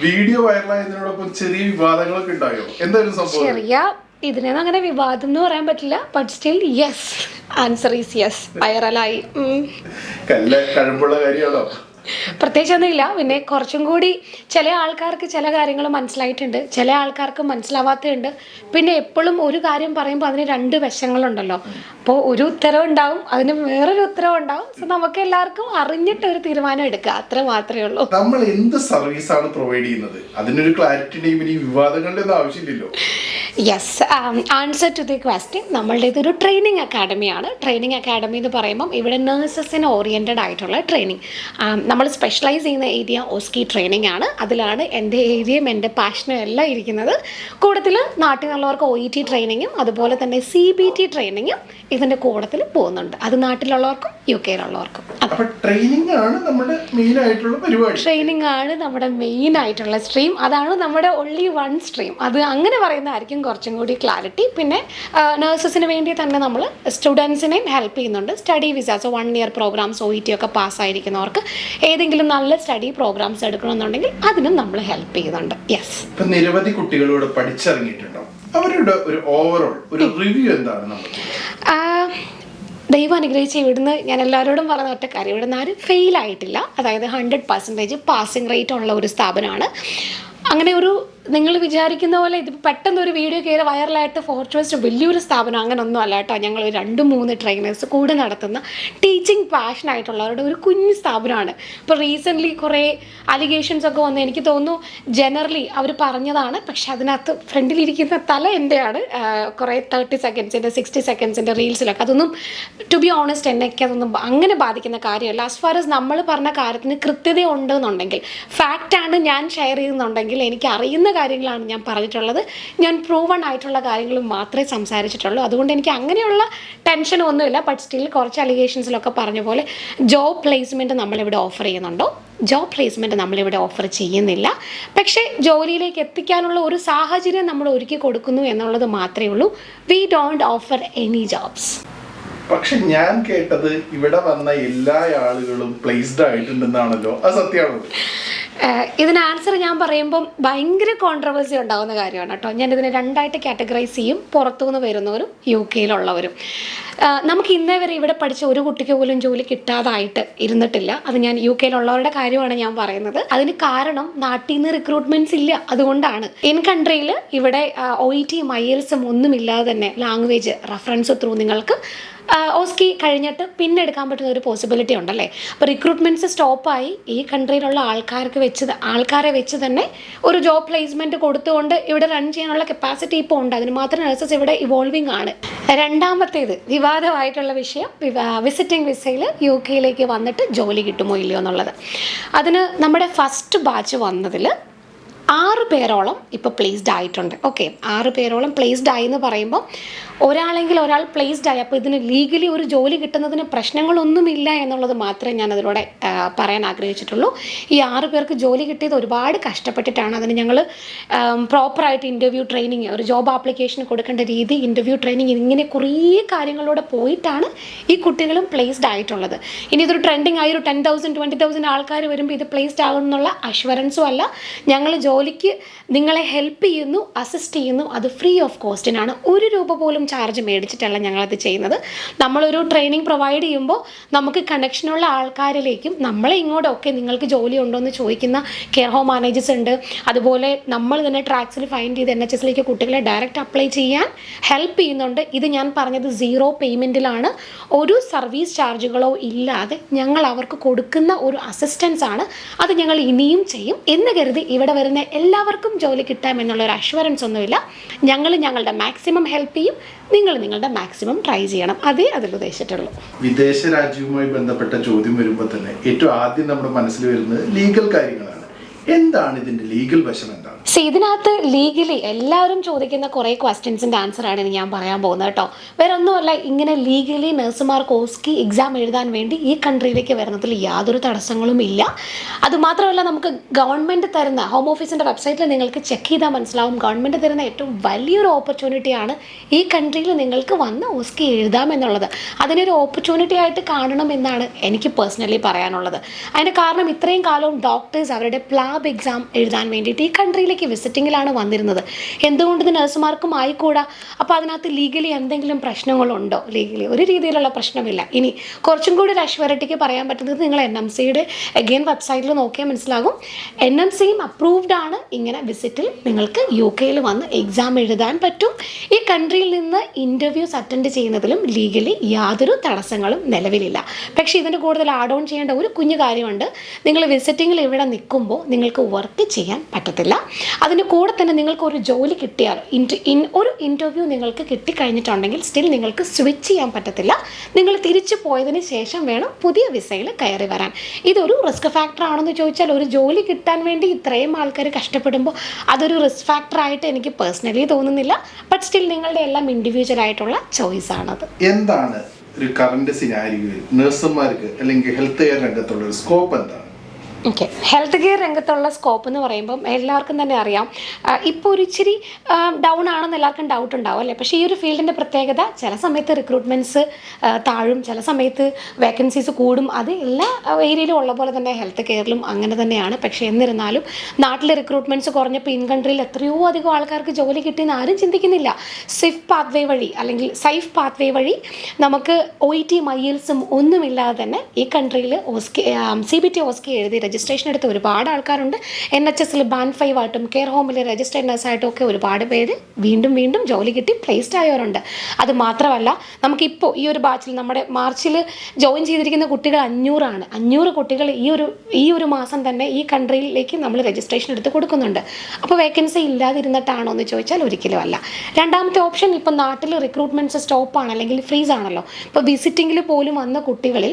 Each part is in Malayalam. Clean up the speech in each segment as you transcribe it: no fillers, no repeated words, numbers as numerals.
വീഡിയോ വൈറലായതിനോടൊപ്പം ചെറിയ വിവാദങ്ങളൊക്കെ ഉണ്ടായോ? എന്തായാലും സംഭവം ചെറിയ ഇതിനൊന്നും അങ്ങനെ വിവാദം എന്ന് പറയാൻ പറ്റില്ല. But still yes, answer is yes, വൈറലായി. കഴമ്പുള്ള കാര്യമാണോ? പ്രത്യേകിച്ചൊന്നുമില്ല. പിന്നെ കുറച്ചും കൂടി ചില ആൾക്കാർക്ക് ചില കാര്യങ്ങൾ മനസ്സിലായിട്ടുണ്ട്, ചില ആൾക്കാർക്ക് മനസ്സിലാവാത്തതുണ്ട്. പിന്നെ എപ്പോഴും ഒരു കാര്യം പറയുമ്പോൾ അതിന് രണ്ട് വശങ്ങളുണ്ടല്ലോ. അപ്പോൾ ഒരു ഉത്തരവ് ഉണ്ടാവും, അതിന് വേറൊരു ഉത്തരവ് ഉണ്ടാവും. സോ നമുക്ക് എല്ലാവർക്കും അറിഞ്ഞിട്ട് ഒരു തീരുമാനം എടുക്കുക, അത്ര മാത്രമേ ഉള്ളൂ. നമ്മൾ എന്ത് സർവീസാണ് പ്രൊവൈഡ് ചെയ്യുന്നത്, അതിനൊരു ക്ലാരിറ്റി ഉണ്ടെങ്കിൽ ഈ വിവാദങ്ങളുടെ ഒന്നും ആവശ്യമില്ലല്ലോ. Yes, answer to the question. നമ്മളുടെ ഇതൊരു ട്രെയിനിങ് അക്കാഡമിയാണ്. ട്രെയിനിങ് അക്കാഡമി എന്ന് പറയുമ്പം ഇവിടെ നേഴ്സസിന് ഓറിയൻറ്റഡ് ആയിട്ടുള്ള ട്രെയിനിങ്. നമ്മൾ സ്പെഷ്യലൈസ് ചെയ്യുന്ന ഏരിയ ഓസ്കി ട്രെയിനിങ് ആണ്. അതിലാണ് എൻ്റെ ഏരിയയും എൻ്റെ പാഷനും എല്ലാം ഇരിക്കുന്നത്. കൂട്ടത്തിൽ നാട്ടിലുള്ളവർക്ക് OET ട്രെയിനിങ്ങും അതുപോലെ തന്നെ CBT ട്രെയിനിങ്ങും ഇതിൻ്റെ കൂട്ടത്തിൽ പോകുന്നുണ്ട്. അത് നാട്ടിലുള്ളവർക്കും UK-യിലുള്ളവർക്കും. ട്രെയിനിങ് ആണ് നമ്മുടെ മെയിൻ ആയിട്ടുള്ള പരിപാടി. ട്രെയിനിങ് ആണ് നമ്മുടെ മെയിൻ ആയിട്ടുള്ള സ്ട്രീം. അതാണ് നമ്മുടെ only one സ്ട്രീം. അത് അങ്ങനെ പറയുന്നതായിരിക്കും കുറച്ചും കൂടി ക്ലാരിറ്റി. പിന്നെ നഴ്സസിന് വേണ്ടി തന്നെ നമ്മൾ സ്റ്റുഡൻസിനെയും ഹെൽപ്പ് ചെയ്യുന്നുണ്ട്. Study visa, so 1 year programmes OET ഒക്കെ പാസ്സായിരിക്കുന്നവർക്ക് ഏതെങ്കിലും നല്ല സ്റ്റഡി പ്രോഗ്രാംസ് എടുക്കണമെന്നുണ്ടെങ്കിൽ അതിനും നമ്മൾ ഹെൽപ്പ് ചെയ്യുന്നുണ്ട്. യെസ്. ഇപ്പം നിരവധി കുട്ടികളോട് പഠിച്ചിറങ്ങിയിട്ടുണ്ടോ? അവരുടെ ഒരു ഓവറോൾ ഒരു റിവ്യൂ എന്താണ് നമുക്ക്? ദൈവം അനുഗ്രഹിച്ച് ഇവിടുന്ന് ഞാൻ എല്ലാവരോടും പറഞ്ഞ ഒറ്റ കാര്യം, ഇവിടുന്ന് ആരും ഫെയിൽ ആയിട്ടില്ല. അതായത് 100% പാസിംഗ് റേറ്റ് ഉള്ള ഒരു സ്ഥാപനമാണ്. അങ്ങനെ ഒരു നിങ്ങൾ വിചാരിക്കുന്ന പോലെ ഇതിപ്പോൾ പെട്ടെന്ന് ഒരു വീഡിയോ കയറി വൈറലായിട്ട് ഫോർച്യൂസ് വലിയൊരു സ്ഥാപനം അങ്ങനെയൊന്നും അല്ല കേട്ടോ. ഞങ്ങൾ 2-3 ട്രെയിനേഴ്സ് കൂടെ നടത്തുന്ന ടീച്ചിങ് പാഷനായിട്ടുള്ളവരുടെ ഒരു കുഞ്ഞു സ്ഥാപനമാണ്. ഇപ്പോൾ റീസെൻ്റ്ലി കുറേ അലിഗേഷൻസ് ഒക്കെ വന്ന് എനിക്ക് തോന്നുന്നു ജനറലി അവർ പറഞ്ഞതാണ്. പക്ഷെ അതിനകത്ത് ഫ്രണ്ടിലിരിക്കുന്ന തല എൻ്റെയാണ്. കുറേ 30 സെക്കൻഡ്സിൻ്റെ 60 സെക്കൻഡ്സിൻ്റെ റീൽസിലൊക്കെ അതൊന്നും ടു ബി ഓണസ്റ്റ് എന്നൊക്കെ അതൊന്നും അങ്ങനെ ബാധിക്കുന്ന കാര്യമല്ല. ആസ് ഫാർ എസ് നമ്മൾ പറഞ്ഞ കാര്യത്തിന് കൃത്യത ഉണ്ടെന്നുണ്ടെങ്കിൽ, ഫാക്റ്റാണ് ഞാൻ ഷെയർ ചെയ്യുന്നുണ്ടെങ്കിൽ, എനിക്ക് അറിയുന്ന കാര്യങ്ങളാണ് ഞാൻ പറഞ്ഞിട്ടുള്ളത്. ഞാൻ പ്രൂവൺ ആയിട്ടുള്ള കാര്യങ്ങൾ മാത്രമേ സംസാരിച്ചിട്ടുള്ളൂ. അതുകൊണ്ട് എനിക്ക് അങ്ങനെയുള്ള ടെൻഷനൊന്നുമില്ല. ബട്ട് സ്റ്റിൽ കുറച്ച് അലിഗേഷൻസിലൊക്കെ പറഞ്ഞ പോലെ ജോബ് പ്ലേസ്മെൻറ്റ് നമ്മളിവിടെ ഓഫർ ചെയ്യുന്നുണ്ടോ? ജോബ് പ്ലേസ്മെൻറ്റ് നമ്മളിവിടെ ഓഫർ ചെയ്യുന്നില്ല. പക്ഷേ ജോലിയിലേക്ക് എത്തിക്കാനുള്ള ഒരു സാഹചര്യം നമ്മൾ ഒരുക്കി കൊടുക്കുന്നു എന്നുള്ളത് മാത്രമേ ഉള്ളൂ. We don't offer any jobs. പക്ഷെ ഞാൻ കേട്ടത് ഇവിടെ വന്ന എല്ലാ ആളുകളും പ്ലേസ്ഡ് ആയിട്ടുണ്ടെന്നാണല്ലോ. അത് സത്യമാണോ? ഇതിന് ആൻസർ ഞാൻ പറയുമ്പം ഭയങ്കര കോൺട്രവേഴ്സി ഉണ്ടാകുന്ന കാര്യമാണ് കേട്ടോ. ഞാനിതിനെ 2ആയിട്ട് കാറ്റഗറൈസ് ചെയ്യും. പുറത്തുനിന്ന് വരുന്നവരും UK-യിലുള്ളവരും. നമുക്ക് ഇന്നേ വരെ ഇവിടെ പഠിച്ച ഒരു കുട്ടിക്ക് പോലും ജോലി കിട്ടാതായിട്ട് ഇരുന്നിട്ടില്ല. അത് ഞാൻ UK-യിലുള്ളവരുടെ കാര്യമാണ് ഞാൻ പറയുന്നത്. അതിന് കാരണം നാട്ടിൽ നിന്ന് റിക്രൂട്ട്മെൻറ്റ്സ് ഇല്ല, അതുകൊണ്ടാണ്. ഇൻ കൺട്രിയിൽ ഇവിടെ OETയും IELTSഉം ഒന്നുമില്ലാതെ തന്നെ ലാംഗ്വേജ് റെഫറൻസ് ത്രൂ നിങ്ങൾക്ക് ഓസ്കി കഴിഞ്ഞിട്ട് പിന്നെ എടുക്കാൻ പറ്റുന്ന ഒരു പോസിബിലിറ്റി ഉണ്ടല്ലേ. അപ്പോൾ റിക്രൂട്ട്മെൻറ്റ്സ് സ്റ്റോപ്പായി ഈ കൺട്രിയിലുള്ള ആൾക്കാരെ വെച്ച് തന്നെ ഒരു ജോബ് പ്ലേസ്മെൻറ്റ് കൊടുത്തുകൊണ്ട് ഇവിടെ റൺ ചെയ്യാനുള്ള കപ്പാസിറ്റി ഇപ്പോൾ ഉണ്ട്. അതിന് മാത്രം നഴ്സസ് ഇവിടെ ഇവോൾവിങ് ആണ്. രണ്ടാമത്തേത് വിവാദമായിട്ടുള്ള വിഷയം, വിസിറ്റിംഗ് വിസയിൽ UK-യിലേക്ക് വന്നിട്ട് ജോലി കിട്ടുമോ ഇല്ലയോ എന്നുള്ളത്. അതിന് നമ്മുടെ ഫസ്റ്റ് ബാച്ച് വന്നതിൽ 6 പേരോളം ഇപ്പോൾ പ്ലേസ്ഡ് ആയിട്ടുണ്ട്. ഓക്കെ, 6 പേരോളം പ്ലേസ്ഡ് ആയി എന്ന് പറയുമ്പോൾ ഒരാളെങ്കിൽ ഒരാൾ പ്ലേസ്ഡ് ആയി. അപ്പോൾ ഇതിന് ലീഗലി ഒരു ജോലി കിട്ടുന്നതിന് പ്രശ്നങ്ങളൊന്നുമില്ല എന്നുള്ളത് മാത്രമേ ഞാൻ അതിലൂടെ പറയാൻ ആഗ്രഹിച്ചിട്ടുള്ളൂ. ഈ 6 പേർക്ക് ജോലി കിട്ടിയത് ഒരുപാട് കഷ്ടപ്പെട്ടിട്ടാണ്. അതിന് ഞങ്ങൾ പ്രോപ്പറായിട്ട് ഇൻ്റർവ്യൂ ട്രെയിനിങ്, ഒരു ജോബ് ആപ്ലിക്കേഷൻ കൊടുക്കേണ്ട രീതി, ഇൻ്റർവ്യൂ ട്രെയിനിങ്, ഇങ്ങനെ കുറേ കാര്യങ്ങളിലൂടെ പോയിട്ടാണ് ഈ കുട്ടികളും പ്ലേസ്ഡ് ആയിട്ടുള്ളത്. ഇനി ഇതൊരു ട്രെൻഡിങ് ആയി ഒരു 10,000 20,000 ആൾക്കാർ വരുമ്പോൾ ഇത് പ്ലേസ്ഡ് ആകുമെന്നുള്ള അഷ്വറൻസും അല്ല. ഞങ്ങൾ ജോലിക്ക് നിങ്ങളെ ഹെൽപ്പ് ചെയ്യുന്നു, അസിസ്റ്റ് ചെയ്യുന്നു. അത് ഫ്രീ ഓഫ് കോസ്റ്റിനാണ്. 1 രൂപ പോലും ചാർജ് മേടിച്ചിട്ടല്ല ഞങ്ങളത് ചെയ്യുന്നത്. നമ്മളൊരു ട്രെയിനിങ് പ്രൊവൈഡ് ചെയ്യുമ്പോൾ നമുക്ക് കണക്ഷനുള്ള ആൾക്കാരിലേക്കും നമ്മളെ ഇങ്ങോട്ടൊക്കെ നിങ്ങൾക്ക് ജോലി ഉണ്ടോ എന്ന് ചോദിക്കുന്ന കെയർ ഹോം മാനേജേഴ്സ് ഉണ്ട്. അതുപോലെ നമ്മൾ തന്നെ ട്രാക്സിൽ ഫൈൻഡ് ചെയ്ത് NHSലേക്ക് കുട്ടികളെ ഡയറക്റ്റ് അപ്ലൈ ചെയ്യാൻ ഹെൽപ്പ് ചെയ്യുന്നുണ്ട്. ഇത് ഞാൻ പറഞ്ഞത് 0 പേയ്മെൻറ്റിലാണ്, ഒരു സർവീസ് ചാർജുകളോ ഇല്ലാതെ ഞങ്ങൾ അവർക്ക് കൊടുക്കുന്ന ഒരു അസിസ്റ്റൻസ് ആണ്. അത് ഞങ്ങൾ ഇനിയും ചെയ്യും എന്ന് കരുതി ഇവിടെ വരുന്ന എല്ലാവർക്കും ജോലി കിട്ടാമെന്നുള്ളൊരു അഷ്വറൻസ് ഒന്നുമില്ല. ഞങ്ങൾ ഞങ്ങളുടെ മാക്സിമം ഹെൽപ്പ് ചെയ്യും, നിങ്ങൾ നിങ്ങളുടെ മാക്സിമം ട്രൈ ചെയ്യണം. അതേ അതിൽ ഉദ്ദേശിച്ചിട്ടുള്ളൂ. വിദേശ രാജ്യവുമായി ബന്ധപ്പെട്ട ചോദ്യം വരുമ്പോൾ തന്നെ ഏറ്റവും ആദ്യം നമ്മുടെ മനസ്സിൽ വരുന്നത് ലീഗൽ കാര്യങ്ങളാണ്. എന്താണ് ഇതിൻ്റെ ലീഗൽ വശം? എന്താണ്? ഇതിനകത്ത് ലീഗലി എല്ലാവരും ചോദിക്കുന്ന കുറേ ക്വസ്റ്റ്യൻസിൻ്റെ ആൻസറാണ് ഇനി ഞാൻ പറയാൻ പോകുന്നത് കേട്ടോ. വേറെ ഒന്നുമല്ല, ഇങ്ങനെ ലീഗലി നഴ്സുമാർക്ക് ഓസ്കി എക്സാം എഴുതാൻ വേണ്ടി ഈ കൺട്രിയിലേക്ക് വരുന്നതിൽ യാതൊരു തടസ്സങ്ങളും ഇല്ല. അതുമാത്രമല്ല, നമുക്ക് ഗവൺമെൻറ് തരുന്ന ഹോം ഓഫീസിൻ്റെ വെബ്സൈറ്റിൽ നിങ്ങൾക്ക് ചെക്ക് ചെയ്താൽ മനസ്സിലാവും, ഗവൺമെൻറ് തരുന്ന ഏറ്റവും വലിയൊരു ഓപ്പർച്യൂണിറ്റിയാണ് ഈ കൺട്രിയിൽ നിങ്ങൾക്ക് വന്ന് ഓസ്കി എഴുതാമെന്നുള്ളത്. അതിനൊരു ഓപ്പർച്യൂണിറ്റി ആയിട്ട് കാണണമെന്നാണ് എനിക്ക് പേഴ്സണലി പറയാനുള്ളത്. അതിൻ്റെ കാരണം ഇത്രയും കാലവും ഡോക്ടേഴ്സ് അവരുടെ പ്ലാബ് എക്സാം എഴുതാൻ വേണ്ടിയിട്ട് ഈ കൺട്രിയിലേക്ക് വിസിറ്റിങ്ങിലാണ് വന്നിരുന്നത്. എന്തുകൊണ്ട് ഇത് നഴ്സുമാർക്കും ആയിക്കൂടാ? അപ്പോൾ അതിനകത്ത് ലീഗലി എന്തെങ്കിലും പ്രശ്നങ്ങളുണ്ടോ? ലീഗലി ഒരു രീതിയിലുള്ള പ്രശ്നമില്ല. ഇനി കുറച്ചും കൂടി ഒരു അഷ്വറിറ്റിക്ക് പറയാൻ പറ്റുന്നത്, നിങ്ങൾ NMCയുടെ അഗെയിൻ വെബ്സൈറ്റിൽ നോക്കിയാൽ മനസ്സിലാകും. NMCയും അപ്രൂവ്ഡ് ആണ്. ഇങ്ങനെ വിസിറ്റിൽ നിങ്ങൾക്ക് UK വന്ന് എക്സാം എഴുതാൻ പറ്റും. ഈ കൺട്രിയിൽ നിന്ന് ഇൻ്റർവ്യൂസ് അറ്റൻഡ് ചെയ്യുന്നതിലും ലീഗലി യാതൊരു തടസ്സങ്ങളും നിലവിലില്ല. പക്ഷേ ഇതിൻ്റെ കൂടുതൽ ആഡ് ഓൺ ചെയ്യേണ്ട ഒരു കുഞ്ഞു കാര്യമുണ്ട്. നിങ്ങൾ വിസിറ്റിങ്ങിൽ ഇവിടെ നിൽക്കുമ്പോൾ നിങ്ങൾക്ക് വർക്ക് ചെയ്യാൻ പറ്റത്തില്ല. അതിൻ്റെ കൂടെ തന്നെ നിങ്ങൾക്ക് ഒരു ജോലി കിട്ടിയാൽ ഒരു ഇൻ്റർവ്യൂ നിങ്ങൾക്ക് കിട്ടിക്കഴിഞ്ഞിട്ടുണ്ടെങ്കിൽ സ്റ്റിൽ നിങ്ങൾക്ക് സ്വിച്ച് ചെയ്യാൻ പറ്റത്തില്ല. നിങ്ങൾ തിരിച്ചു പോയതിന് ശേഷം വേണം പുതിയ വിസയിൽ കയറി വരാൻ. ഇതൊരു റിസ്ക് ഫാക്ടർ ആണെന്ന് ചോദിച്ചാൽ, ഒരു ജോലി കിട്ടാൻ വേണ്ടി ഇത്രയും ആൾക്കാർ കഷ്ടപ്പെടുമ്പോൾ അതൊരു റിസ്ക് ഫാക്ടറായിട്ട് എനിക്ക് പേഴ്സണലി തോന്നുന്നില്ല. ബട്ട് സ്റ്റിൽ നിങ്ങളുടെ എല്ലാം ഇൻഡിവിജ്വൽ ആയിട്ടുള്ള ചോയ്സ് ആണത്. എന്താണ് ഒരു കറണ്ട് സിനാരിയോയിൽ നഴ്സുമാർക്ക് അല്ലെങ്കിൽ ഹെൽത്ത് കെയർ രംഗത്തുള്ള ഒരു സ്കോപ്പ് എന്താണ്? ഓക്കെ, ഹെൽത്ത് കെയർ രംഗത്തുള്ള സ്കോപ്പ് എന്ന് പറയുമ്പം എല്ലാവർക്കും തന്നെ അറിയാം, ഇപ്പോൾ ഒരു ഇച്ചിരി ഡൗൺ ആണെന്ന് എല്ലാവർക്കും ഡൗട്ട് ഉണ്ടാവും അല്ലേ. പക്ഷേ ഈ ഒരു ഫീൽഡിൻ്റെ പ്രത്യേകത, ചില സമയത്ത് റിക്രൂട്ട്മെൻറ്റ്സ് താഴും, ചില സമയത്ത് വേക്കൻസീസ് കൂടും. അത് എല്ലാ ഏരിയയിലും ഉള്ള പോലെ തന്നെ ഹെൽത്ത് കെയറിലും അങ്ങനെ തന്നെയാണ്. പക്ഷേ എന്നിരുന്നാലും നാട്ടിലെ റിക്രൂട്ട്മെൻറ്റ്സ് കുറഞ്ഞപ്പോൾ ഇൻ കൺട്രിയിൽ എത്രയോ അധികം ആൾക്കാർക്ക് ജോലി കിട്ടിയെന്ന് ആരും ചിന്തിക്കുന്നില്ല. സൈഫ് പാത്വേ വഴി നമുക്ക് OET IELTS ഒന്നുമില്ലാതെ തന്നെ ഈ കൺട്രിയിൽ CBT ഓസ്കി എഴുതി രജിസ്ട്രേഷൻ എടുത്ത് ഒരുപാട് ആൾക്കാരുണ്ട്. NHSൽ ബാൻഡ് 5 ആയിട്ടും കെയർ ഹോമിൽ രജിസ്റ്റേഡ് നഴ്സായിട്ടും ഒക്കെ ഒരുപാട് പേര് വീണ്ടും ജോലി കിട്ടി പ്ലേസ്ഡ് ആയവരുണ്ട്. അത് മാത്രമല്ല, നമുക്കിപ്പോൾ ഈ ഒരു ബാച്ചിൽ നമ്മുടെ മാർച്ചിൽ ജോയിൻ ചെയ്തിരിക്കുന്ന കുട്ടികൾ 500 കുട്ടികൾ ഈ ഒരു മാസം തന്നെ ഈ കൺട്രിയിലേക്ക് നമ്മൾ രജിസ്ട്രേഷൻ എടുത്ത് കൊടുക്കുന്നുണ്ട്. അപ്പോൾ വേക്കൻസി ഇല്ലാതിരുന്നിട്ടാണോ എന്ന് ചോദിച്ചാൽ ഒരിക്കലും അല്ല. രണ്ടാമത്തെ ഓപ്ഷൻ, ഇപ്പം നാട്ടിൽ റിക്രൂട്ട്മെൻറ്റ്സ് സ്റ്റോപ്പാണ് അല്ലെങ്കിൽ ഫ്രീസ് ആണല്ലോ. ഇപ്പോൾ വിസിറ്റിങ്ങിൽ പോലും വന്ന കുട്ടികളിൽ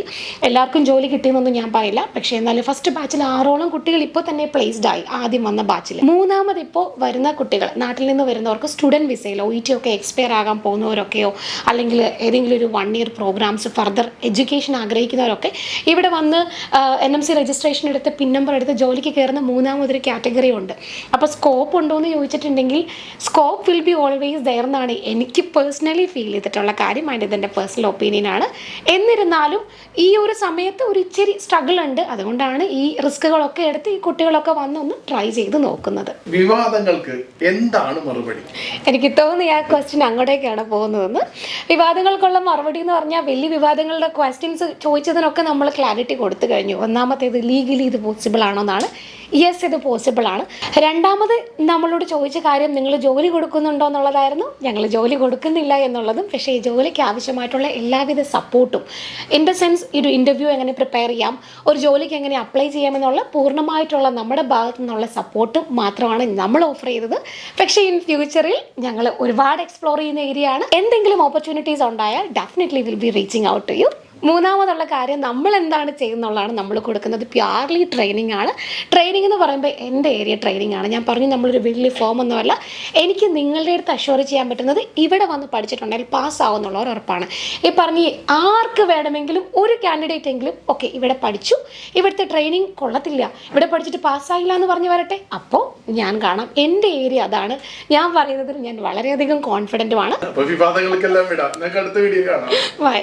എല്ലാവർക്കും ജോലി കിട്ടിയെന്നൊന്നും ഞാൻ പറയില്ല. പക്ഷേ എന്നാലും ഫസ്റ്റ് ബാച്ചിൽ 6ഓളം കുട്ടികൾ ഇപ്പോൾ തന്നെ പ്ലേസ്ഡ് ആയി, ആദ്യം വന്ന ബാച്ചിൽ. മൂന്നാമത് ഇപ്പോൾ വരുന്ന കുട്ടികൾ, നാട്ടിൽ നിന്ന് വരുന്നവർക്ക് സ്റ്റുഡൻറ്റ് വിസയിൽ OET ഒക്കെ എക്സ്പയർ ആകാൻ പോകുന്നവരൊക്കെയോ അല്ലെങ്കിൽ ഏതെങ്കിലും ഒരു 1 ഇയർ പ്രോഗ്രാംസ് ഫർദർ എഡ്യൂക്കേഷൻ ആഗ്രഹിക്കുന്നവരൊക്കെ ഇവിടെ വന്ന് NMC രജിസ്ട്രേഷൻ എടുത്ത് പിൻ നമ്പർ എടുത്ത് ജോലിക്ക് കയറുന്ന മൂന്നാമതൊരു കാറ്റഗറി ഉണ്ട്. അപ്പോൾ സ്കോപ്പ് ഉണ്ടോ എന്ന് ചോദിച്ചിട്ടുണ്ടെങ്കിൽ scope will be always there എന്നാണ് എനിക്ക് പേഴ്സണലി ഫീൽ ചെയ്തിട്ടുള്ള കാര്യം. അതിൻ്റെ ഇതെൻ്റെ പേഴ്സണൽ ഒപ്പീനിയനാണ്. എന്നിരുന്നാലും ഈ ഒരു സമയത്ത് ഒരു ഇച്ചിരി സ്ട്രഗിൾ ഉണ്ട്. അതുകൊണ്ടാണ് ഈ റിസ്കുകളൊക്കെ എടുത്ത് ഈ കുട്ടികളൊക്കെ വന്നൊന്ന് ട്രൈ ചെയ്ത് നോക്കുന്നത്. വിവാദങ്ങൾക്ക് എന്താണ് മറുപടി? എനിക്ക് തോന്നുന്നു ആ ക്വസ്റ്റ്യൻ അങ്ങോട്ടേക്കാണ് പോകുന്നതെന്ന്. വിവാദങ്ങൾക്കുള്ള മറുപടി എന്ന് പറഞ്ഞാൽ, വലിയ വിവാദങ്ങളുടെ ക്വസ്റ്റ്യൻസ് ചോദിച്ചതിനൊക്കെ നമ്മൾ ക്ലാരിറ്റി കൊടുത്തു കഴിഞ്ഞു. ഒന്നാമത്തേത്, ലീഗലി ഇത് പോസിബിൾ ആണോ എന്നാണ്. യെസ്, ഇത് പോസിബിൾ ആണ്. രണ്ടാമത്, നമ്മളോട് ചോദിച്ച കാര്യം നിങ്ങൾ ജോലി കൊടുക്കുന്നുണ്ടോ എന്നുള്ളതായിരുന്നു. ഞങ്ങൾ ജോലി കൊടുക്കുന്നില്ല എന്നുള്ളതും. പക്ഷേ ഈ ജോലിക്ക് ആവശ്യമായിട്ടുള്ള എല്ലാവിധ സപ്പോർട്ടും, ഇൻ ദ സെൻസ് ഒരു ഇൻ്റർവ്യൂ എങ്ങനെ പ്രിപ്പയർ ചെയ്യാം, ഒരു ജോലിക്ക് എങ്ങനെ അപ്ലൈ ചെയ്യാമെന്നുള്ള പൂർണ്ണമായിട്ടുള്ള നമ്മുടെ ഭാഗത്തു നിന്നുള്ള സപ്പോർട്ട് മാത്രമാണ് നമ്മൾ ഓഫർ ചെയ്തത്. പക്ഷേ ഇൻ ഫ്യൂച്ചറിൽ ഞങ്ങൾ ഒരുപാട് എക്സ്പ്ലോർ ചെയ്യുന്ന ഏരിയ ആണ്. എന്തെങ്കിലും ഓപ്പർച്യൂണിറ്റീസ് ഉണ്ടായാൽ definitely will be reaching out to you. മൂന്നാമതുള്ള കാര്യം, നമ്മൾ എന്താണ് ചെയ്യുന്നുള്ളതാണ് നമ്മൾ കൊടുക്കുന്നത്. പ്യുവർലി ട്രെയിനിങ് ആണ്. ട്രെയിനിങ് എന്ന് പറയുമ്പോൾ എൻ്റെ ഏരിയ ട്രെയിനിങ് ആണ്. ഞാൻ പറഞ്ഞു, നമ്മളൊരു വലിയ ഫോം ഒന്നുമല്ല. എനിക്ക് നിങ്ങളുടെ അടുത്ത് അഷ്വർ ചെയ്യാൻ പറ്റുന്നത്, ഇവിടെ വന്ന് പഠിച്ചിട്ടുണ്ടെങ്കിൽ പാസ്സാവുന്നുള്ള ഒരു ഉറപ്പാണ്. ഈ പറഞ്ഞ് ആർക്ക് വേണമെങ്കിലും ഒരു കാൻഡിഡേറ്റ് എങ്കിലും ഓക്കെ ഇവിടെ പഠിച്ചു, ഇവിടുത്തെ ട്രെയിനിങ് കൊള്ളത്തില്ല, ഇവിടെ പഠിച്ചിട്ട് പാസ്സായില്ല എന്ന് പറഞ്ഞ് വരട്ടെ, അപ്പോൾ ഞാൻ കാണാം. എൻ്റെ ഏരിയ അതാണ്. ഞാൻ പറയുന്നതിൽ ഞാൻ വളരെയധികം കോൺഫിഡൻറ്റുമാണ്. വിവാദങ്ങൾക്കെല്ലാം വിടാം. അടുത്ത വീഡിയോ കാണാം. ബൈ.